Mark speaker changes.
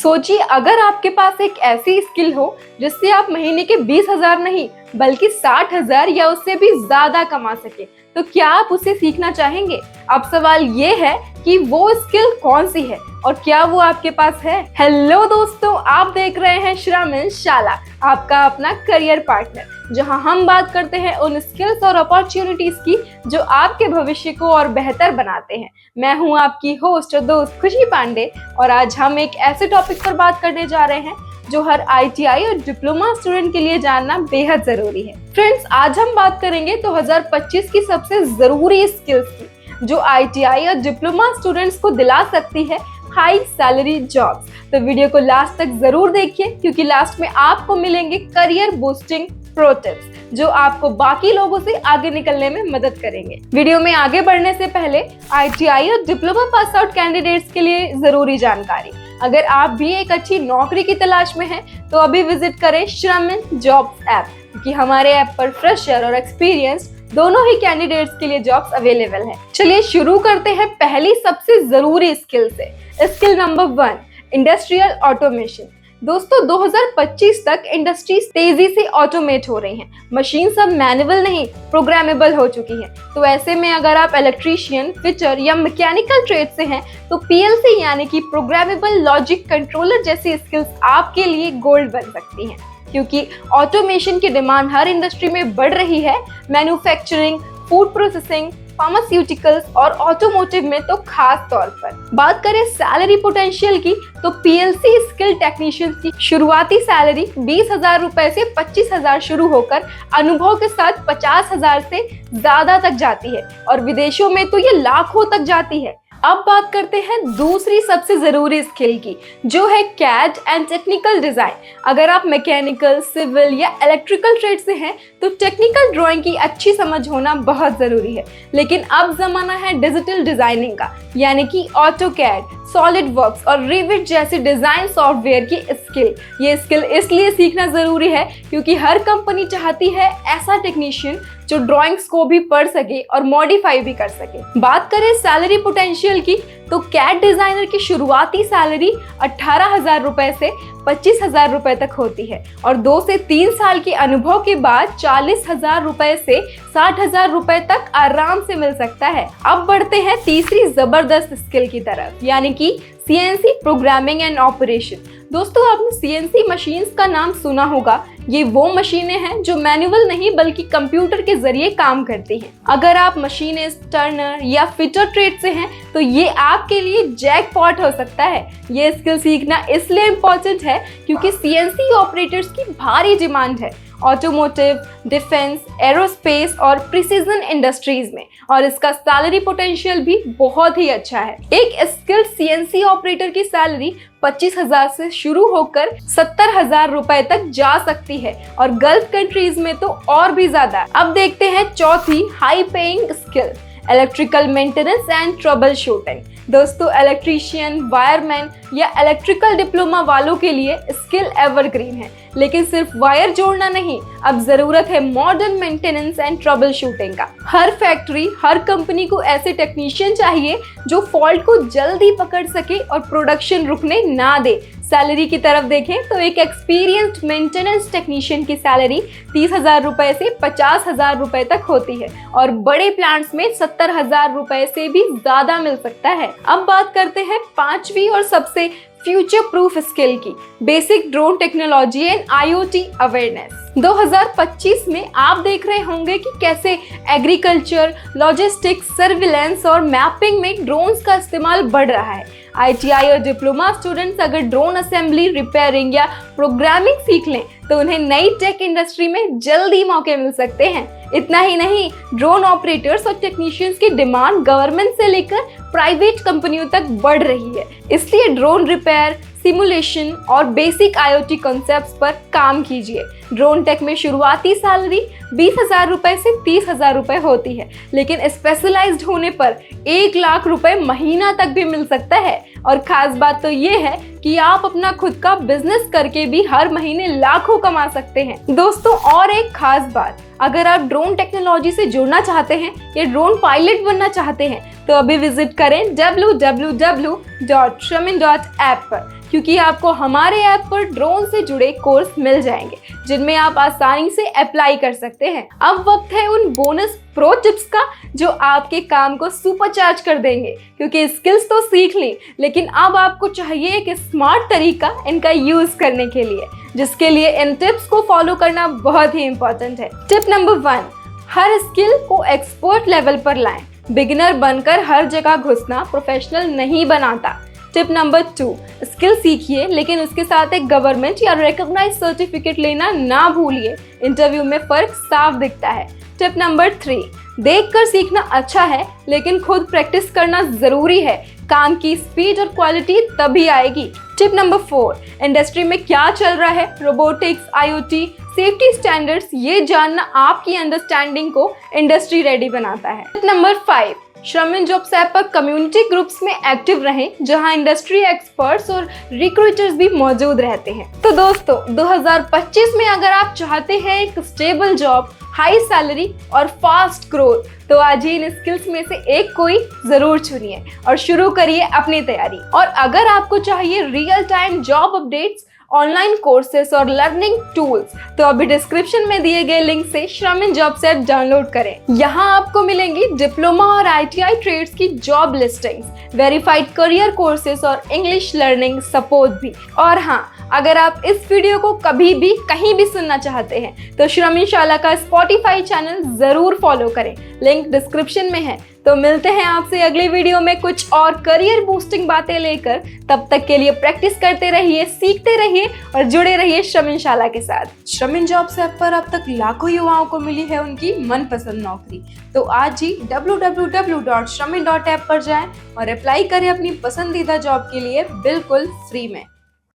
Speaker 1: सोचिए अगर आपके पास एक ऐसी स्किल हो जिससे आप महीने के 20,000 नहीं बल्कि 60,000 या उससे भी ज्यादा कमा सके, तो क्या आप उसे सीखना चाहेंगे? अब सवाल ये है कि वो स्किल कौन सी है और क्या वो आपके पास है? हेलो दोस्तों, आप देख रहे हैं श्रमिन शाला, आपका अपना करियर पार्टनर, जहां हम बात करते हैं उन स्किल्स और अपॉर्चुनिटीज की जो आपके भविष्य को और बेहतर बनाते हैं। मैं हूं आपकी होस्ट और दोस्त खुशी पांडे और आज हम एक ऐसे टॉपिक पर बात करने जा रहे हैं जो हर ITI और डिप्लोमा स्टूडेंट के लिए जानना बेहद जरूरी है। फ्रेंड्स, आज हम बात करेंगे 2025 की सबसे जरूरी स्किल्स की जो ITI और डिप्लोमा स्टूडेंट्स को दिला सकती है हाई सैलरी जॉब्स। तो वीडियो को लास्ट तक जरूर देखिए क्योंकि लास्ट में आपको मिलेंगे करियर बूस्टिंग प्रो टिप्स जो आपको बाकी लोगों से आगे निकलने में मदद करेंगे। वीडियो में आगे बढ़ने से पहले ITI और डिप्लोमा पास आउट कैंडिडेट्स के लिए जरूरी जानकारी। अगर आप भी एक अच्छी नौकरी की तलाश में हैं तो अभी विजिट करें श्रमिन जॉब्स ऐप, क्योंकि हमारे ऐप पर फ्रेशर और एक्सपीरियंस दोनों ही कैंडिडेट्स के लिए जॉब्स अवेलेबल है। चलिए शुरू करते हैं पहली सबसे जरूरी स्किल से। Skill number 1, industrial automation. दोस्तों, 2025 तक इंडस्ट्रीज तेजी से ऑटोमेट हो रही हैं। मशीन सब मैनुअल नहीं प्रोग्रामेबल हो चुकी हैं। तो ऐसे में अगर आप इलेक्ट्रीशियन, फिटर या मैकेनिकल ट्रेड से हैं तो PLC यानी कि प्रोग्रामेबल लॉजिक कंट्रोलर जैसी स्किल्स आपके लिए गोल्ड बन सकती हैं, क्योंकि ऑटोमेशन की डिमांड हर इंडस्ट्री में बढ़ रही है। मैन्युफैक्चरिंग, फूड प्रोसेसिंग, फार्मास्यूटिकल्स और ऑटोमोटिव में तो खास तौर पर। बात करें सैलरी पोटेंशियल की तो PLC स्किल टेक्नीशियन की शुरुआती सैलरी 20,000 रुपए से 25,000 शुरू होकर अनुभव के साथ 50,000 से ज्यादा तक जाती है और विदेशों में तो ये लाखों तक जाती है। अब बात करते हैं दूसरी सबसे जरूरी स्किल की जो है CAD एंड टेक्निकल डिजाइन। अगर आप मैकेनिकल, सिविल या इलेक्ट्रिकल ट्रेड से हैं तो टेक्निकल ड्राइंग की अच्छी समझ होना बहुत जरूरी है। लेकिन अब जमाना है डिजिटल डिजाइनिंग का, यानी कि AutoCAD, SolidWorks और Revit जैसे डिजाइन सॉफ्टवेयर की स्किल। ये स्किल इसलिए सीखना जरूरी है क्योंकि हर कंपनी चाहती है ऐसा टेक्नीशियन जो ड्राइंग्स को भी पढ़ सके और मॉडिफाई भी कर सके। बात करें सैलरी पोटेंशियल की तो CAD डिजाइनर की शुरुआती सैलरी 18,000 रुपए से 25,000 रुपए तक होती है और 2 से 3 साल के अनुभव के बाद 40,000 रुपए से 60,000 रुपए तक आराम से मिल सकता है। अब बढ़ते हैं तीसरी जबरदस्त स्किल की तरफ, यानी कि CNC प्रोग्रामिंग एंड ऑपरेशन। दोस्तों, आपने CNC मशीन्स का नाम सुना होगा। ये वो मशीनें हैं जो मैनुअल नहीं बल्कि कंप्यूटर के जरिए काम करती हैं। अगर आप मशीनिस्ट, टर्नर या फिटर ट्रेड से हैं तो ये आपके लिए जैकपॉट हो सकता है। ये स्किल सीखना इसलिए इम्पोर्टेंट है क्योंकि CNC ऑपरेटर्स की भारी डिमांड है ऑटोमोटिव, डिफेंस, एरोस्पेस और प्रिसीजन इंडस्ट्रीज में, और इसका सैलरी पोटेंशियल भी बहुत ही अच्छा है। एक स्किल्ड CNC ऑपरेटर की सैलरी 25,000 से शुरू होकर 70,000 रुपए तक जा सकती है और गल्फ कंट्रीज में तो और भी ज्यादा। अब देखते हैं चौथी high paying skill, electrical maintenance and trouble shooting. दोस्तों, इलेक्ट्रीशियन, वायरमैन या इलेक्ट्रिकल डिप्लोमा वालों के लिए स्किल एवरग्रीन है, लेकिन सिर्फ वायर जोड़ना नहीं, अब जरूरत है modern maintenance and trouble shooting का। हर फैक्ट्री, हर कंपनी को ऐसे टेक्नीशियन चाहिए जो फॉल्ट को जल्दी पकड़ सके और प्रोडक्शन रुकने ना दे। सैलरी की तरफ देखें तो एक एक्सपीरियंस्ड मेंटेनेंस टेक्नीशियन की सैलरी 30,000 रुपए से 50,000 रुपए तक होती है और बड़े प्लांट्स में 70,000 रुपए से भी ज्यादा मिल सकता है। अब बात करते हैं पांचवी और सबसे फ्यूचर प्रूफ स्किल की, basic drone technology and IoT awareness. 2025 में आप देख रहे होंगे कि कैसे एग्रीकल्चर, लॉजिस्टिक्स, सर्विलेंस और मैपिंग में ड्रोन्स का इस्तेमाल बढ़ रहा है। ITI और डिप्लोमा स्टूडेंट्स अगर ड्रोन असेंबली, रिपेयरिंग या प्रोग्रामिंग सीख लें तो उन्हें नई टेक इंडस्ट्री में जल्दी मौके मिल सकते हैं। इतना ही नहीं, ड्रोन ऑपरेटर्स और टेक्नीशियंस की डिमांड गवर्नमेंट से लेकर प्राइवेट कंपनियों तक बढ़ रही है। इसलिए ड्रोन रिपेयर, सिमुलेशन और बेसिक IoT कॉन्सेप्ट्स पर काम कीजिए। ड्रोन टेक में शुरुआती सैलरी 20,000 रुपए से 30,000 रुपए होती है, लेकिन स्पेशलाइज्ड होने पर 1 लाख रुपए महीना तक भी मिल सकता है। और खास बात तो ये है कि आप अपना खुद का बिजनेस करके भी हर महीने लाखों कमा सकते हैं। दोस्तों, और एक खास बात, अगर आप ड्रोन टेक्नोलॉजी से जुड़ना चाहते हैं या ड्रोन पायलट बनना चाहते हैं तो अभी विजिट करें www.shramin.app पर, क्योंकि आपको हमारे ऐप पर ड्रोन से जुड़े कोर्स मिल जाएंगे जिनमें आप आसानी से अप्लाई कर सकते हैं। अब वक्त है उन बोनस प्रो टिप्स का जो आपके काम को सुपरचार्ज कर देंगे, क्योंकि स्किल्स तो सीख ली, लेकिन अब आपको चाहिए एक स्मार्ट तरीका इनका यूज करने के लिए, जिसके लिए इन टिप्स को फॉलो करना बहुत ही इंपॉर्टेंट है। टिप नंबर 1, हर स्किल को एक्सपर्ट लेवल पर लाएं। बिगिनर बनकर हर जगह घुसना प्रोफेशनल नहीं बनाता। टिप नंबर 2, स्किल सीखिए लेकिन उसके साथ एक गवर्नमेंट या रिकॉग्नाइज्ड सर्टिफिकेट लेना ना भूलिए, इंटरव्यू में फर्क साफ दिखता है। टिप नंबर 3, देखकर सीखना अच्छा है लेकिन खुद प्रैक्टिस करना जरूरी है, काम की स्पीड और क्वालिटी तभी आएगी। टिप नंबर 4, इंडस्ट्री में क्या चल रहा है, रोबोटिक्स, IoT, सेफ्टी स्टैंडर्ड्स, ये जानना आपकी अंडरस्टैंडिंग को इंडस्ट्री रेडी बनाता है। टिप नंबर 5, श्रमिन जॉब्स ऐप पर कम्युनिटी ग्रुप्स में एक्टिव रहें, जहां इंडस्ट्री एक्सपर्ट्स और रिक्रूटर्स भी मौजूद रहते हैं। तो दोस्तों, 2025 में अगर आप चाहते हैं एक स्टेबल जॉब, हाई सैलरी और फास्ट ग्रोथ, तो आज ही इन स्किल्स में से एक कोई जरूर चुनिए और शुरू करिए अपनी तैयारी। और अगर आपको चाहिए real time job updates, online courses और लर्निंग टूल्स, तो अभी डिस्क्रिप्शन में दिए गए लिंक से श्रमिन जॉब्स ऐप डाउनलोड करें। यहाँ आपको मिलेंगी डिप्लोमा और ITI ट्रेड्स की job listings, verified career courses और इंग्लिश लर्निंग सपोर्ट भी। और हाँ, अगर आप इस वीडियो को कभी भी कहीं भी सुनना चाहते हैं तो श्रमिन शाला का स्पॉटिफाई चैनल जरूर फॉलो करें, लिंक डिस्क्रिप्शन में है। तो मिलते हैं आपसे अगली वीडियो में कुछ और करियर बूस्टिंग बातें लेकर। तब तक के लिए प्रैक्टिस करते रहिए, सीखते रहिए और जुड़े रहिए श्रमिन शाला के साथ। श्रमिन जॉब्स ऐप पर अब तक लाखों युवाओं को मिली है उनकी मनपसंद नौकरी। तो आज ही www.shramin.app पर जाएं और अप्लाई करें अपनी पसंदीदा जॉब के लिए बिल्कुल फ्री में।